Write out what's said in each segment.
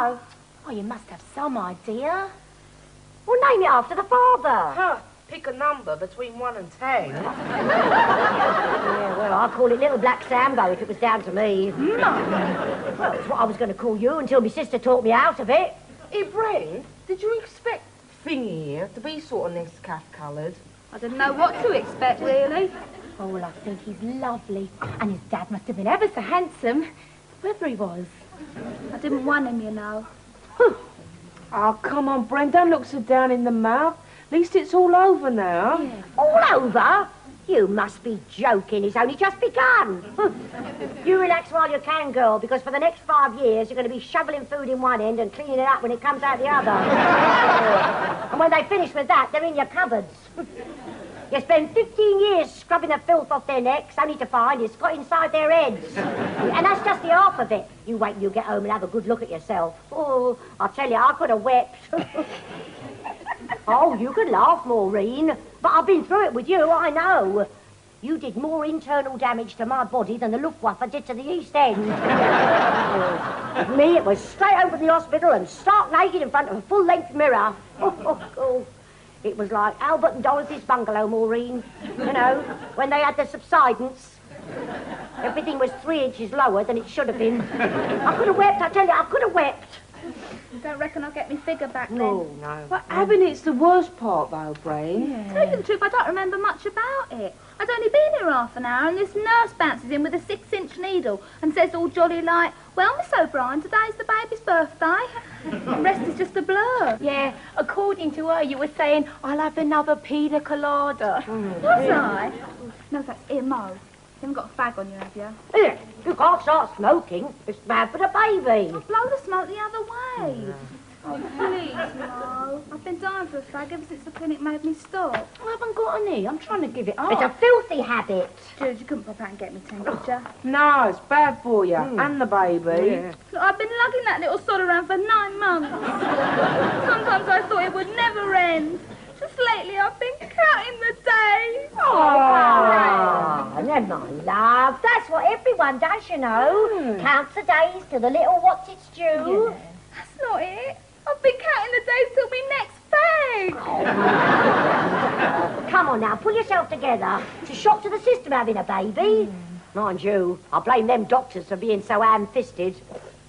know. Oh, you must have some idea. Well, name it after the father. Huh. Pick a number between 1 and 10. Yeah, well, I'd call it Little Black Sambo if it was down to me. Well, it's what I was going to call you until my sister talked me out of it. Hey, Bren, did you expect Thingy here to be sort of Nescafe coloured? I didn't know what to expect, really. Oh, well, I think he's lovely. And his dad must have been ever so handsome, whoever he was. I didn't want him, you know. Oh, come on, Bren, don't look so down in the mouth. At least it's all over now. Yeah. All over? You must be joking. It's only just begun. You relax while you can, girl, because for the next 5 years, you're going to be shoveling food in one end and cleaning it up when it comes out the other. And when they finish with that, they're in your cupboards. You spend 15 years scrubbing the filth off their necks, only to find it's got inside their heads. And that's just the half of it. You wait till you get home and have a good look at yourself. Oh, I tell you, I could have wept. Oh, you could laugh, Maureen, but I've been through it with you, I know. You did more internal damage to my body than the Luftwaffe did to the East End. With me, it was straight over to the hospital and stark naked in front of a full-length mirror. Oh. It was like Albert and Dorothy's bungalow, Maureen. You know, when they had the subsidence. Everything was 3 inches lower than it should have been. I could have wept, I tell you, I could have wept. You don't reckon I'll get me figure back then? No. But having it's the worst part, though, Brain. To tell you the truth, I don't remember much about it. I'd only been here half an hour, and this nurse bounces in with a 6-inch needle and says all jolly like, "Well, Miss O'Brien, today's the baby's birthday." The rest is just a blur. Yeah, according to her, you were saying, "I'll have another pina colada." Was I? No, that's Mo. You haven't got a fag on you, have you? Here, you can't start smoking. It's bad for the baby. Blow the smoke the other way. Oh, please, Mo. I've been dying for a fag ever since the clinic made me stop. I haven't got any. I'm trying to give it up. It's a filthy habit. Jude, you couldn't pop out and get me temperature. No, it's bad for you. And the baby. Yeah. Look, I've been lugging that little sod around for 9 months. Sometimes I thought it would never end. Just lately I've been counting the days. Oh, never mind, love. That's what everyone does, you know. Counts the days till the little what's its due. That's not it. I've been counting the days till me next fag. Come on now, pull yourself together. It's a shock to the system having a baby. Mind you, I blame them doctors for being so ham-fisted.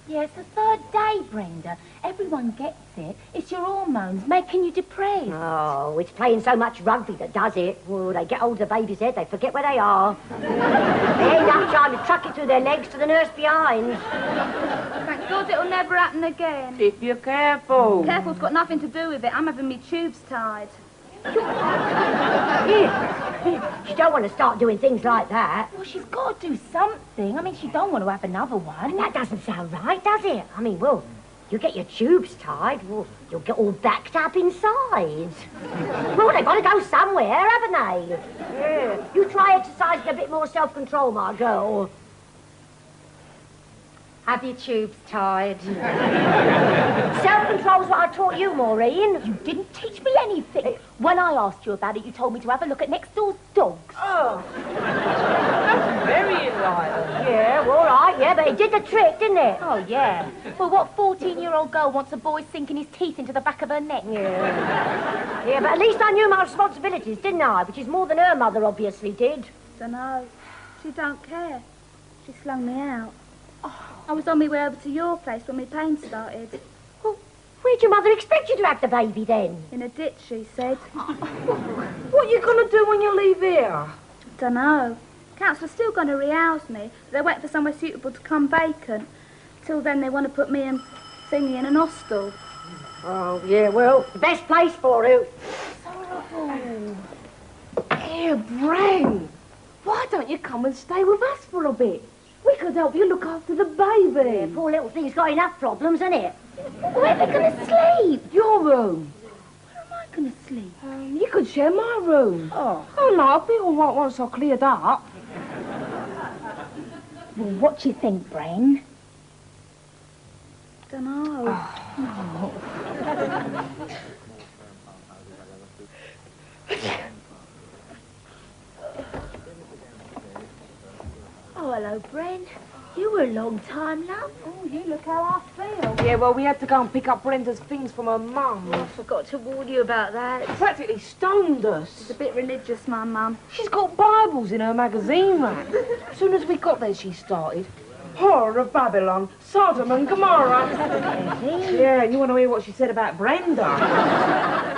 Yeah, it's the 3rd day, Brenda. Everyone gets it. It's your hormones making you depressed. Oh, it's playing so much rugby that does it. Oh, they get hold of the baby's head, they forget where they are. They end up trying to truck it through their legs to the nurse behind. Thank God it'll never happen again. If you're careful. Careful's got nothing to do with it. I'm having me tubes tied. She don't want to start doing things like that. Well, she's got to do something. I mean, she don't want to have another one. That doesn't sound right, does it? I mean, well, you get your tubes tied, well, you'll get all backed up inside. Well, they've got to go somewhere, haven't they? Yeah. You try exercising a bit more self-control, my girl. Have your tubes tied. Self-control's what I taught you, Maureen. You didn't teach me anything. When I asked you about it, you told me to have a look at next door's dogs. Oh. That's very enlightened. Yeah, well, all right, yeah, but it did the trick, didn't it? Oh, yeah. Well, what 14-year-old girl wants a boy sinking his teeth into the back of her neck? Yeah. Yeah, but at least I knew my responsibilities, didn't I? Which is more than her mother obviously did. Dunno. She don't care. She slung me out. I was on my way over to your place when my pain started. Well, where'd your mother expect you to have the baby then? In a ditch, she said. What are you going to do when you leave here? Dunno. Council's still going to rehouse me. They're waiting for somewhere suitable to come vacant. Till then, they want to put me and Thingy in an hostel. Oh, yeah, well, the best place for you. Here, Bren. Why don't you come and stay with us for a bit? We could help you look after the baby. Yeah, poor little thing's got enough problems, hasn't it? Where are they going to sleep? Your room. Where am I going to sleep? You could share my room. Oh, no, I'll be all right once I've cleared up. Well, what do you think, Brain? Dunno. Oh, hello, Bren. You were a long time, love. Oh, you look how I feel. Yeah, well, we had to go and pick up Brenda's things from her mum. I forgot to warn you about that. Practically stoned us. She's a bit religious, my mum. She's got Bibles in her magazine rack. As soon as we got there, she started. Horror of Babylon, Sodom and Gomorrah. Yeah, and you want to hear what she said about Brenda?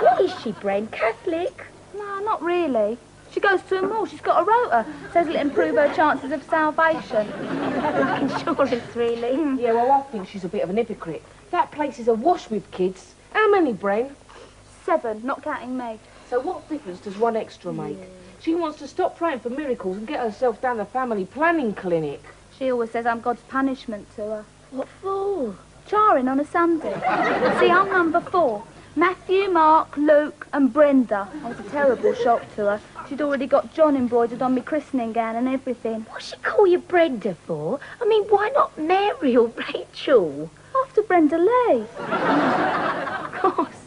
What is she, Bren? Catholic? No, not really. She goes to a mall. She's got a rota. Says it'll improve her chances of salvation. Insurance, really. Yeah, well, I think she's a bit of an hypocrite. That place is awash with kids. How many, Bren? 7, not counting me. So what difference does one extra make? She wants to stop praying for miracles and get herself down the family planning clinic. She always says I'm God's punishment to her. What for? Charing on a Sunday. See, I'm number 4. Matthew, Mark, Luke and Brenda. I was a terrible shock to her. She'd already got John embroidered on me christening gown and everything. What's she call you Brenda for? I mean, why not Mary or Rachel? After Brenda Lee. Of course.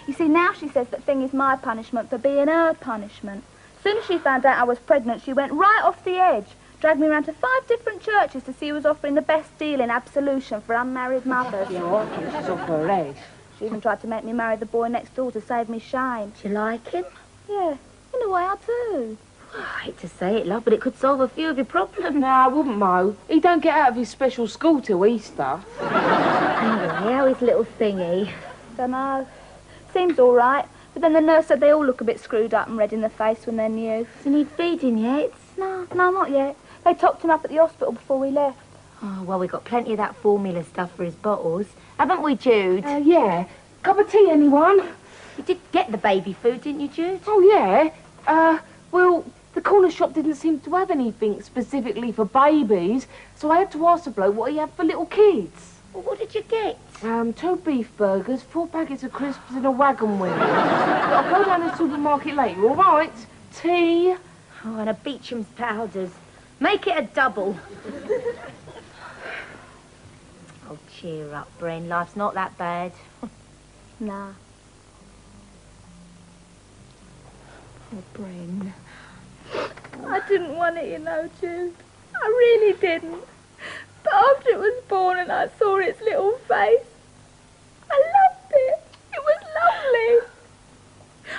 You see, now she says that thing is my punishment for being her punishment. As soon as she found out I was pregnant, she went right off the edge. Dragged me around to 5 different churches to see who was offering the best deal in absolution for unmarried mothers. Yeah, well, I think she's off her head. She even tried to make me marry the boy next door to save me shame. Do you like him? Yeah, in a way I do. I hate to say it, love, but it could solve a few of your problems. Nah, I wouldn't, Mo. He don't get out of his special school till Easter. Anyway, how is little thingy? Dunno. Seems all right. But then the nurse said they all look a bit screwed up and red in the face when they're new. Does he need feeding yet? No, not yet. They topped him up at the hospital before we left. Oh, well, we've got plenty of that formula stuff for his bottles. Haven't we, Jude? Yeah. Cup of tea, anyone? You did get the baby food, didn't you, Jude? Oh, yeah. Well, the corner shop didn't seem to have anything specifically for babies, so I had to ask the bloke what he had for little kids. Well, what did you get? 2 beef burgers, 4 packets of crisps and a wagon wheel. But I'll go down to the supermarket later, all right? Tea. Oh, and a Beecham's powders. Make it a double. Oh, cheer up, Bren. Life's not that bad. Nah. Oh, Bren. I didn't want it, you know, Jude. I really didn't. But after it was born and I saw its little face, I loved it. It was lovely.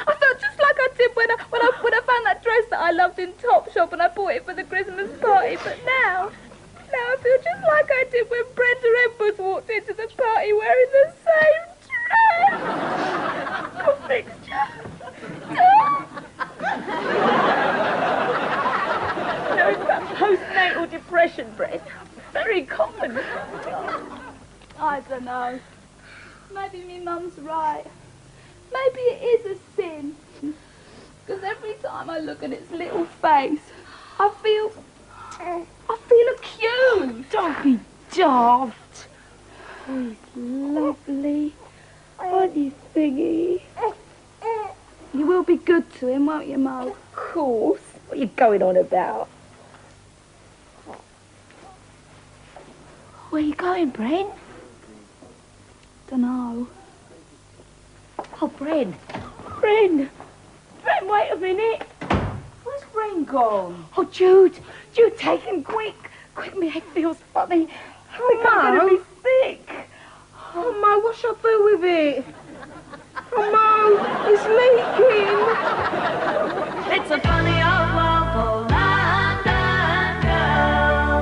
I felt just like I did when I found that dress that I loved in Topshop and I bought it for the Christmas party. But now I feel just like I did when Brenda Edwards walked into the party wearing the same dress. A fixture. No, it's that postnatal depression, Brett. Very common. I don't know. Maybe me mum's right. Maybe it is a sin. Because every time I look at its little face, I feel accused. Don't be daft. Oh, he's lovely. Aren't you, thingy? You will be good to him, won't you, Mo? Of course. What are you going on about? Where are you going, Bren? Dunno. Oh, Bren. Bren, wait a minute. Where's Bren gone? Oh, Jude, take him quick. Quick, my head feels funny. I think I'm going to be sick. Oh, Mo, what shall I do with it? Oh, Mo, it's leaking. It's a funny old world for London girls.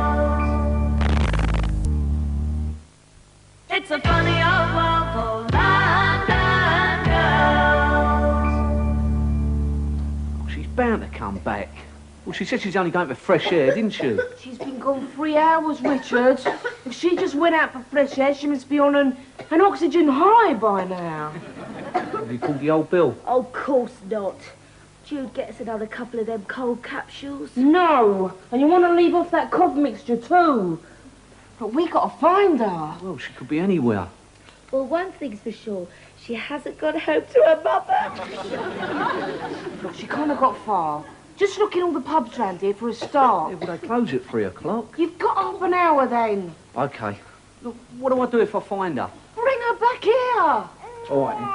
It's a funny old world for London girls. She's bound to come back. Well, she said she's only going for fresh air, didn't she? She's been gone 3 hours, Richard. If she just went out for fresh air, she must be on an oxygen high by now. Have you called the old bill? Oh, of course not. Jude, get us another couple of them cold capsules. No, and you want to leave off that cough mixture too. But we got to find her. Well, she could be anywhere. Well, one thing's for sure. She hasn't gone home to her mother. Look, she kind of got far. Just look in all the pubs round here for a start. Yeah, well, they close at 3 o'clock. You've got half an hour then. OK. Look, what do I do if I find her? Bring her back here. All right, then.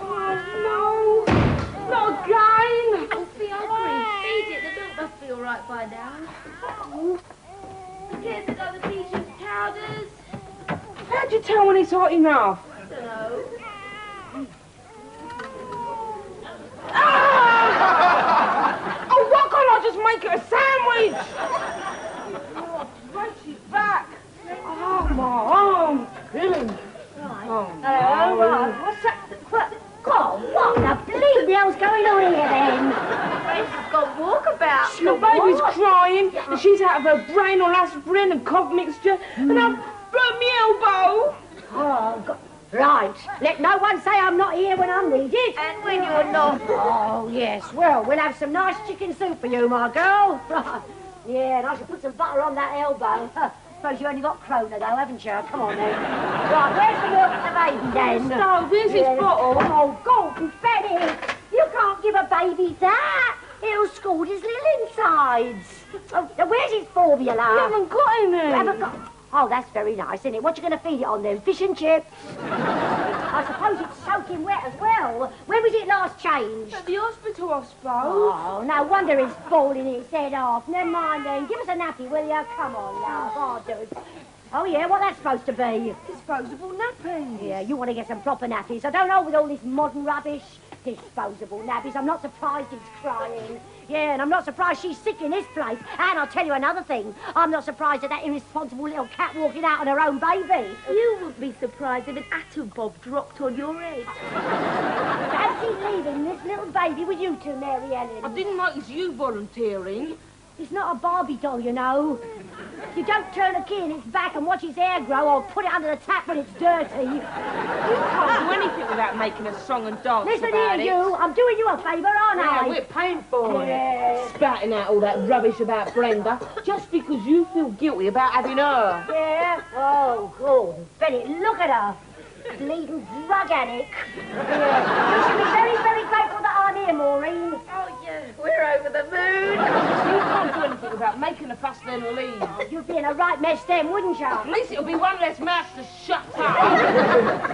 Oh, no. Not again. Oh, be hungry. Feed it. The milk must be all right by now. Here's another piece. powders. How'd you tell when it's hot enough? I don't know. Ah! Oh, why can't I just make it a sandwich? Oh, break his back. Oh, my arm's killing me. Oh, no. What's that? God, what the bleeding hell's going on here then? She's got walkabout. The baby's crying, and she's out of her brain on aspirin and cough mixture, and I've broke my elbow. Oh, God. Right, let no one say I'm not here when I'm needed. And when you're not. Oh, yes, well, we'll have some nice chicken soup for you, my girl. Right. Yeah, and I should put some butter on that elbow. Suppose you only got Corona, though, haven't you? Come on, then. Right, where's the milk for the baby, then? So, where's his bottle? Oh, golden Betty! You can't give a baby that. It'll scald his little insides. Oh, now where's his formula? You haven't got any. You haven't got... Oh, that's very nice, isn't it? What you going to feed it on, then? Fish and chips? I suppose it's soaking wet as well. When was it last changed? At the hospital, I suppose. Oh, no wonder it's falling its head off. Never mind, then. Give us a nappy, will you? Come on, love. Oh, do. Oh, yeah, what that's supposed to be? Disposable nappies. Yeah, you want to get some proper nappies. I don't know with all this modern rubbish. Disposable nappies. I'm not surprised it's crying. Yeah, and I'm not surprised she's sick in this place. And I'll tell you another thing. I'm not surprised at that irresponsible little cat walking out on her own baby. You wouldn't be surprised if an atom bomb dropped on your head. Fancy leaving this little baby with you two, Mary Ellen. I didn't notice you volunteering. It's not a Barbie doll, you know. You don't turn a kid in its back and watch his hair grow or put it under the tap when it's dirty. You can't do anything without making a song and dance Listen about here, it. you. I'm doing you a favour, aren't Yeah, I? we're paying for Yeah. it. Spouting out all that rubbish about Brenda just because you feel guilty about having her. Yeah? Oh, good. Betty, look at her. Bleeding drug addict. Yeah. You should be very, very grateful that I'm here, Maureen. Oh, yeah, we're over the moon. You can't do anything without making a fuss then leave. You'd be in a right mess then, wouldn't you? At least it'll be one less mouth to shut up.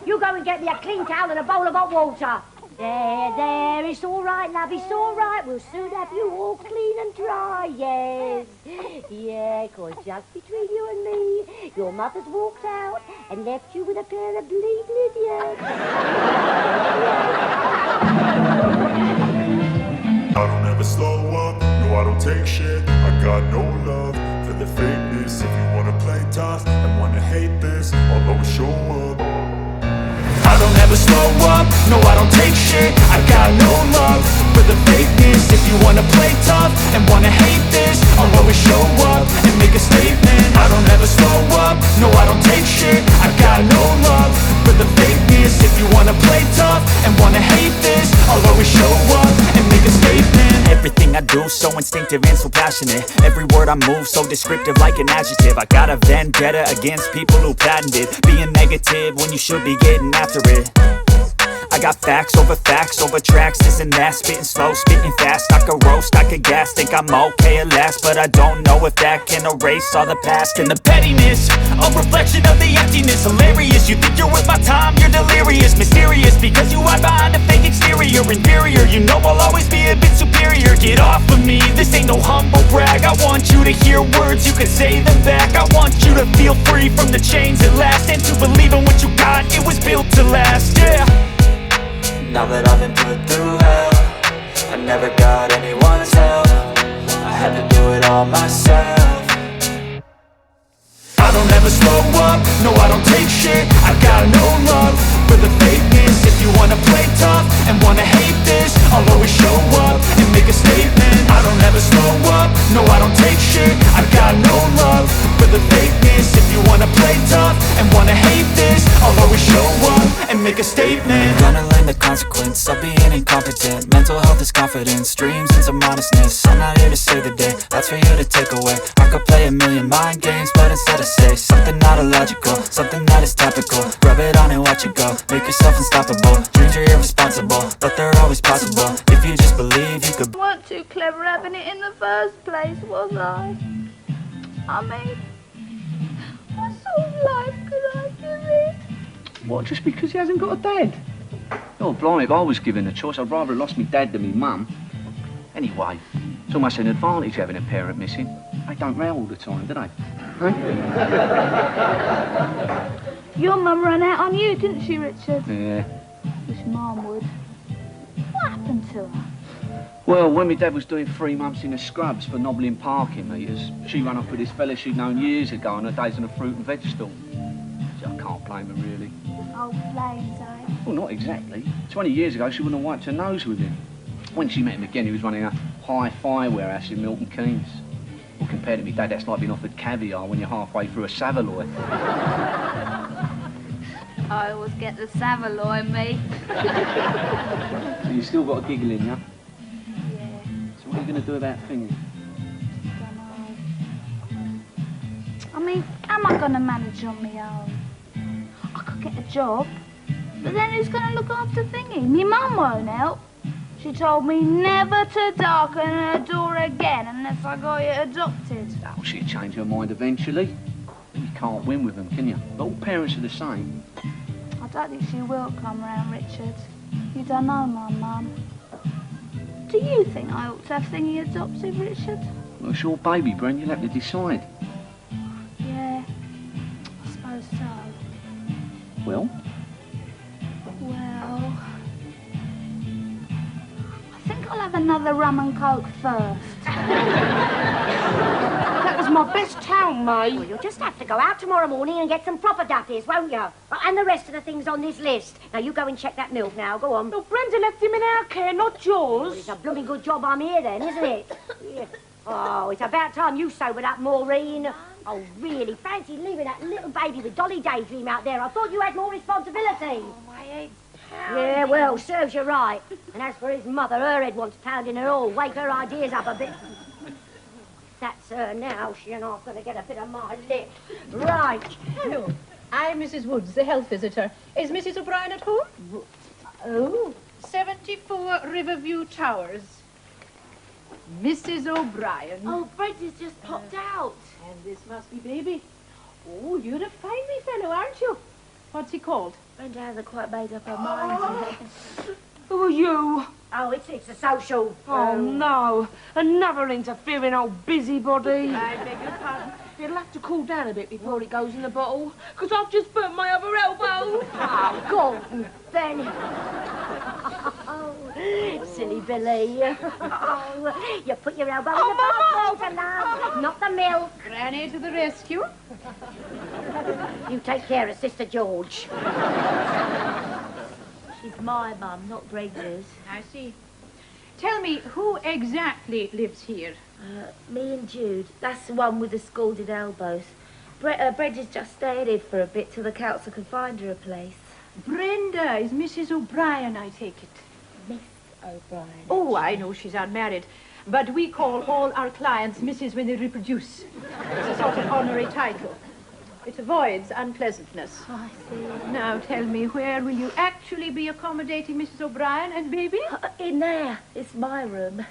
You go and get me a clean towel and a bowl of hot water. There, it's all right, love, it's all right. We'll soon have you all clean and dry, yes. Yeah, 'cause just between you and me, your mother's walked out and left you with a pair of bleeding idiots. I don't ever slow up, no I don't take shit. I got no love for the fakeness. If you wanna play tough and wanna hate this, I'll always show up. I don't ever slow up, no I don't take shit. I got no love for the fakeness. If you wanna play tough and wanna hate this, I'll always show up and make a statement. I don't ever slow up, no I don't take shit. I got no love for the fakeness. If you wanna play tough and wanna hate this, I'll always show up and make a statement. Everything I do so instinctive and so passionate. Every word I move so descriptive like an adjective. I got a vendetta against people who patented being negative when you should be getting after it. I got facts over tracks, this and that. Spitting slow, spitting fast. I could roast, I could gas. Think I'm okay at last, but I don't know if that can erase all the past. And the pettiness, a reflection of the emptiness. Hilarious, you think you're worth my time, you're delirious. Mysterious, because you hide behind a fake exterior. Inferior, you know I'll always be a bit superior. Get off of me, this ain't no humble brag. I want you to hear words, you can say them back. I want you to feel free from the chains at last, and to believe in what you got, it was built to last, yeah. Now that I've been put through hell, I never got anyone's help. I had to do it all myself. I don't ever slow up, no I don't take shit. I got no love for the fakeness. If you wanna play tough and wanna hate this, I'll always show up and make a statement. I don't ever slow up, no I don't take shit. I got no love for the fakeness. If you wanna play tough and wanna hate this, I'll always show up and make a statement. Gonna learn the consequence of being incompetent. Mental health is confidence, dreams and some honestness. I'm not here to save the day, that's for you to take away. I could play a million mind games, but instead I say something not illogical, something that is topical. Rub it on and watch it go, make yourself unstoppable. Dreams are irresponsible, but they're always possible. If you just believe, you could. I weren't too clever having it in the first place, was I? I mean, what sort of life could I give it? What, just because he hasn't got a dad? Oh, blimey, if I was given a choice, I'd rather have lost me dad than me mum. Anyway, it's almost an advantage having a parent missing. They don't row all the time, do they? Your mum ran out on you, didn't she, Richard? Yeah. Wish Mum would. What happened to her? Well, when my dad was doing 3 months in the scrubs for nobbling parking meters, she ran off with this fella she'd known years ago on her days on a fruit and veg stall. So I can't blame her, really. Old flames, eh? Well, not exactly. 20 years ago, she wouldn't have wiped her nose with him. When she met him again, he was running a hi-fi warehouse in Milton Keynes. Well, compared to me dad, that's like being offered caviar when you're halfway through a Savaloy. I always get the Savaloy, me. So you still got a giggle in you? Yeah. So what are you going to do about thingy? I mean, am I going to manage on my own? I could get a job, but then who's going to look after thingy? Me mum won't help. She told me never to darken her door again unless I got it adopted. Oh, she'll change her mind eventually. You can't win with them, can you? All parents are the same. I don't think she will come round, Richard. You don't know my mum. Do you think I ought to have thingy adopted, Richard? Well, it's your baby, Bren. You'll have to decide. Yeah, I suppose so. Well? Well, I think I'll have another rum and coke first. That was my best town, mate. Well, you'll just have to go out tomorrow morning and get some proper duffies, won't you? And the rest of the things on this list. Now, you go and check that milk now. Go on. No, Brenda left him in our care, not Well, yours. it's a blooming good job I'm here then, isn't it? Yeah. Oh, it's about time you sobered up, Maureen. Oh, really? Fancy leaving that little baby with Dolly Daydream out there. I thought you had more responsibility. Oh, my head's Yeah, well, serves you right. And as for his mother, her head wants pounding her all. Wake her ideas up a bit. That's her now. She and I've got to get a bit of my lip. Right. Hello. I'm Mrs. Woods, the health visitor. Is Mrs. O'Brien at home? Oh. 74 Riverview Towers. Mrs. O'Brien. Oh, Brenda's just popped out. And this must be baby. Oh, you're a fine wee fellow, aren't you? What's he called? Brenda hasn't quite made up her mind. Who are you? Oh, it's a social. Oh, no. Another interfering old busybody. I beg your pardon. It'll have to cool down a bit before it goes in the bottle, because I've just burnt my other elbow. Oh, Gordon, Ben. Oh, silly Billy. Oh, you put your elbow in the bath, love, not the milk. Granny to the rescue. You take care of Sister George. She's my mum, not Brenda's. I see. Tell me, who exactly lives here? Me and Jude. That's the one with the scalded elbows. Brenda's just staying here for a bit till the council can find her a place. Brenda is Mrs. O'Brien, I take it. Miss O'Brien. Oh, I know she's unmarried. But we call all our clients Mrs. when they reproduce. It's a sort of honorary title. It avoids unpleasantness. Oh, I see. Now tell me, where will you actually be accommodating Mrs. O'Brien and baby? In there. It's my room.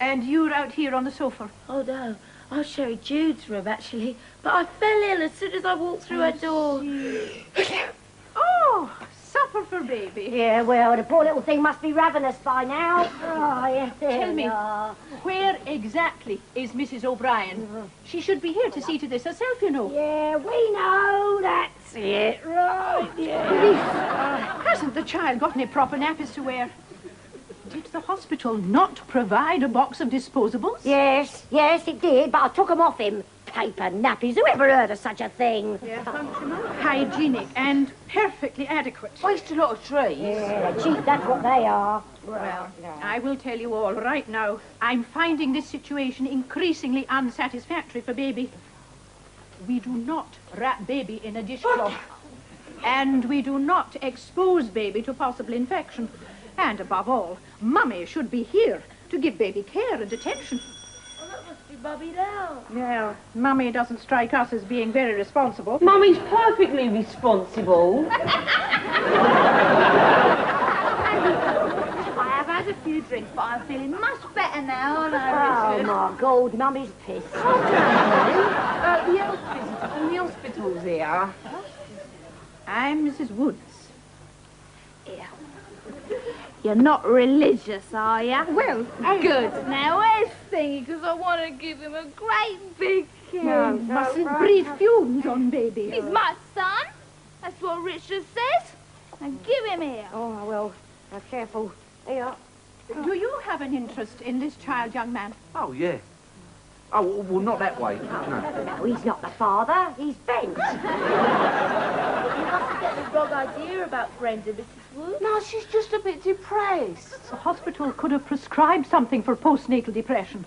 And you're out here on the sofa. Oh, no. I was sharing Jude's room, actually. But I fell ill as soon as I walked through her door. Oh, supper for baby. Yeah, well, the poor little thing must be ravenous by now. Oh, yeah, Tell me, where exactly is Mrs. O'Brien? She should be here to see to this herself, you know. Yeah, we know. That's it. Right, yeah. Hasn't the child got any proper nappies to wear? Did the hospital not provide a box of disposables? Yes, it did, but I took them off him. Paper nappies. Who ever heard of such a thing? They're functional, hygienic, and perfectly adequate. Waste a lot of trees. Yeah, they're cheap, that's what they are. Well, I will tell you all right now. I'm finding this situation increasingly unsatisfactory for baby. We do not wrap baby in a dishcloth. And we do not expose baby to possible infection. And above all, Mummy should be here to give baby care and attention. Well, that must be Bubby now. Well, Mummy doesn't strike us as being very responsible. Mummy's perfectly responsible. I have had a few drinks, but I'm feeling much better now, and Oh, my God, Mummy's pissed. The hospital's here. I'm Mrs. Woods. Here. You're not religious, are you? Well, Good. Now, where's Thingy? Because I want to give him a great big kiss. you mustn't breathe fumes on baby. He's my son. That's what Richard says. Now, give him here. Oh, well, careful. Here. Do you have an interest in this child, young man? Oh, yeah. Oh, well, not that way. No. No, he's not the father. He's Ben. You must get the wrong idea about Brenda, Mrs. Wood. No, she's just a bit depressed. The hospital could have prescribed something for postnatal depression.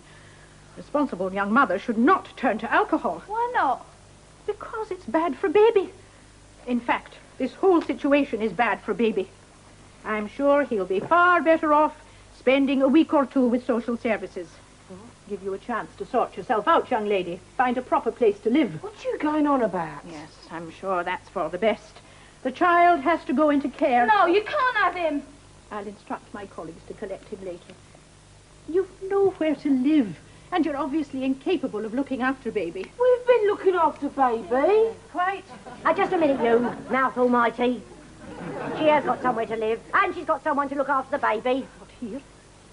Responsible young mother should not turn to alcohol. Why not? Because it's bad for baby. In fact, this whole situation is bad for baby. I'm sure he'll be far better off spending a week or two with social services. Give you a chance to sort yourself out, young lady. Find a proper place to live. What you going on about? Yes, I'm sure that's for the best. The child has to go into care. No, you can't have him. I'll instruct my colleagues to collect him later. You've nowhere to live, and you're obviously incapable of looking after baby. We've been looking after baby. Quite. Just a minute, you, mouth almighty. She has got somewhere to live, and she's got someone to look after the baby. Not here.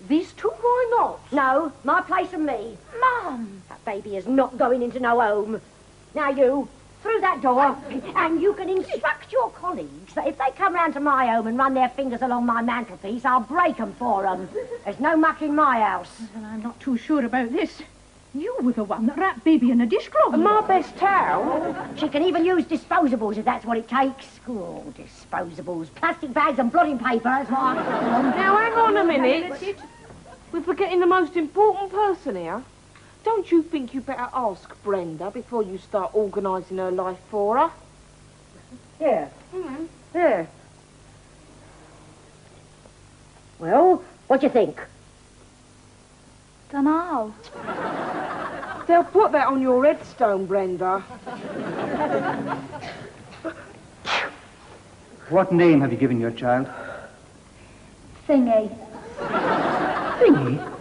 These two, why not? No, my place and me. Mum. That baby is not going into no home. Now you, through that door, and you can instruct your colleagues that if they come round to my home and run their fingers along my mantelpiece, I'll break them for them. There's no muck in my house. Well, I'm not too sure about this. You were the one that wrapped baby in a dishcloth. And my best towel? She can even use disposables if that's what it takes. Oh, disposables. Plastic bags and blotting paper, that's what I call them. Now, hang on a minute. We're forgetting the most important person here. Don't you think you better ask Brenda before you start organising her life for her? Yeah. Yeah. Well, what do you think? Dunno. They'll put that on your headstone, Brenda. What name have you given your child? Thingy. Thingy?